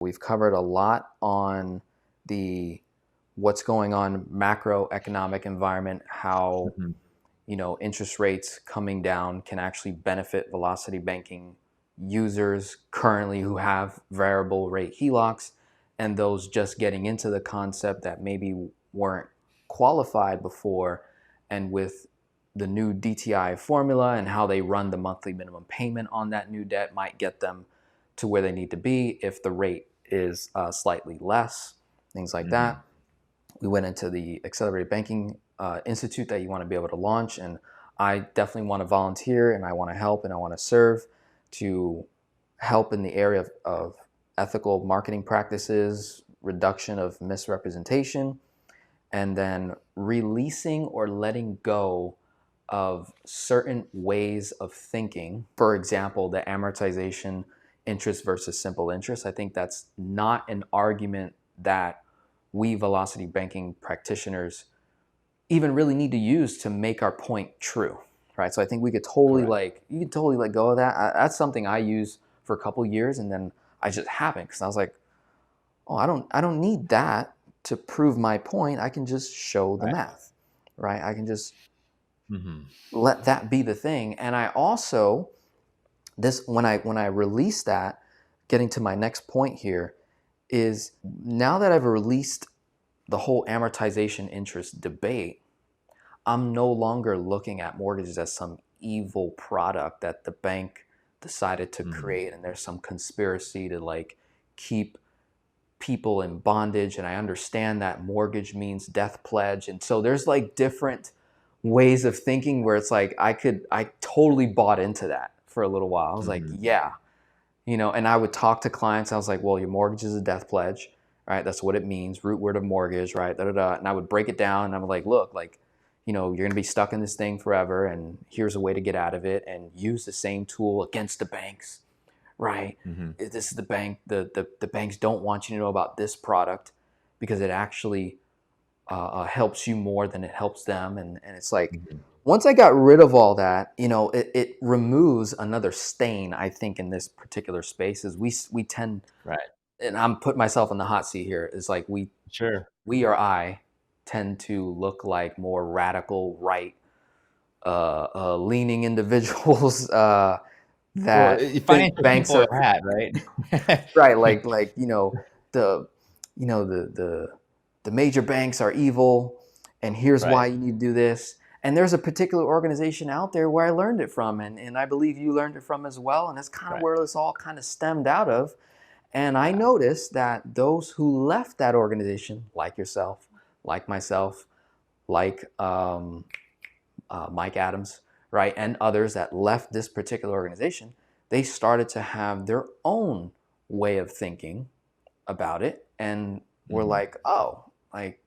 We've covered a lot on the what's going on macroeconomic environment, how Mhm. interest rates coming down can actually benefit velocity banking users currently who have variable rate HELOCs, and those just getting into the concept that maybe weren't qualified before. And with the new DTI formula and how they run the monthly minimum payment on that new debt might get them to where they need to be if the rate is slightly less, things like Mhm. that. We went into the accelerated banking institute that you want to be able to launch, and I definitely want to volunteer, and I want to help, and I want to serve to help in the area of ethical marketing practices, reduction of misrepresentation, and then releasing or letting go of certain ways of thinking. For example, the amortization interest versus simple interest. I think that's not an argument that we velocity banking practitioners even really need to use to make our point true, right? So I think we could totally Correct. you could totally let go of that. That's something I use for a couple of years, and then I just haven't, because I was like, oh, I don't need that to prove my point. I can just show the Right. math, right? I can just Mhm. let that be the thing. And I also, this when I release that, getting to my next point here, is now that I've released the whole amortization interest debate, I'm no longer looking at mortgages as some evil product that the bank decided to Mhm. create, and there's some conspiracy to like keep people in bondage. And I understand that mortgage means death pledge, and so there's like different ways of thinking where it's like I totally bought into that for a little while. I was like, Mhm. yeah, and I would talk to clients. I was like, well, your mortgage is a death pledge, right? That's what it means. Root word of mortgage, right? Da, da, da. And I would break it down, and I'm like, look, like, you're going to be stuck in this thing forever, and here's a way to get out of it, and use the same tool against the banks, right? Mhm. This is the bank. The banks don't want you to know about this product because it actually helps you more than it helps them. And it's like, Mhm. once I got rid of all that, it removes another stain, I think, in this particular space. Is we tend, Right. and I'm putting myself in the hot seat here, is like Sure. we or I tend to look like more radical right leaning individuals Well, that think financial banks people are are had, right? right, like the you know the major banks are evil, and here's Right. why you need to do this. And there's a particular organization out there where I learned it from, and I believe you learned it from as well, and that's kind of Right. where this all kind of stemmed out of. And I Yeah. noticed that those who left that organization, like yourself, like myself, like Mike Adams, right, and others that left this particular organization, they started to have their own way of thinking about it, and were Mhm. like, oh, like,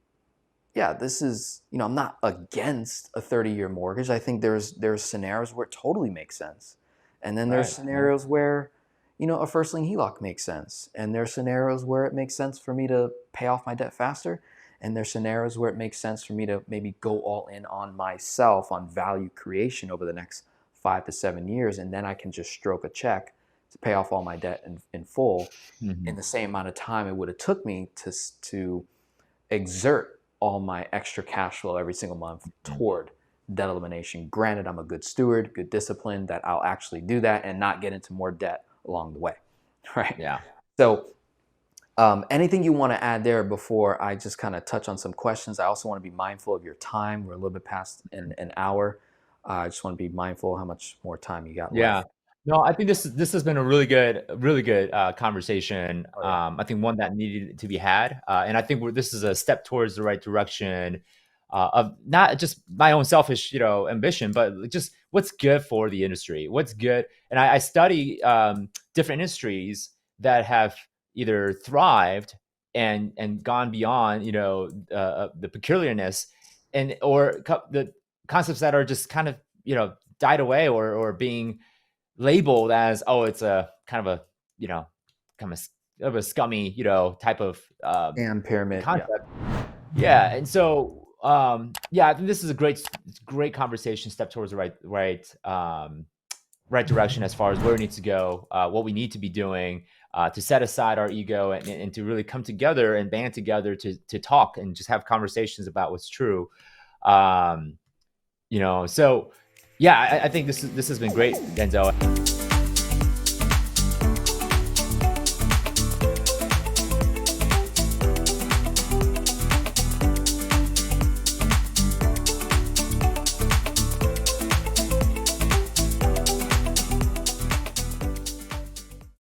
yeah, this is, I'm not against a 30-year mortgage. I think there's scenarios where it totally makes sense, and then there's Right. Right. scenarios where a first lien HELOC makes sense, and there's scenarios where it makes sense for me to pay off my debt faster, and there's scenarios where it makes sense for me to maybe go all in on myself on value creation over the next 5 to 7 years, and then I can just stroke a check to pay off all my debt in full in Mhm. the same amount of time it would have took me to exert all my extra cash flow every single month Mhm. toward debt elimination. Granted, I'm a good steward, good discipline, that I'll actually do that and not get into more debt along the way, right? Yeah. So, anything you want to add there before I just kind of touch on some questions? I also want to be mindful of your time. We're a little bit past an hour. I just want to be mindful how much more time you got Yeah. left. No, I think this has been a really good conversation. Oh yeah. I think one that needed to be had, and I think this is a step towards the right direction of not just my own selfish, ambition, but like just what's good for the industry, what's good. And I study different industries that have either thrived and gone beyond, the peculiarness, and or the concepts that are just kind of died away or being labeled as, oh, it's a kind of a kind of a scummy type of And pyramid. Yeah. concept. Yeah, and so yeah, I think this is a great conversation, step towards the right direction as far as where it needs to go, what we need to be doing. to set aside our ego and to really come together and band together to talk and just have conversations about what's true. So yeah, I think this has been great, Denzel.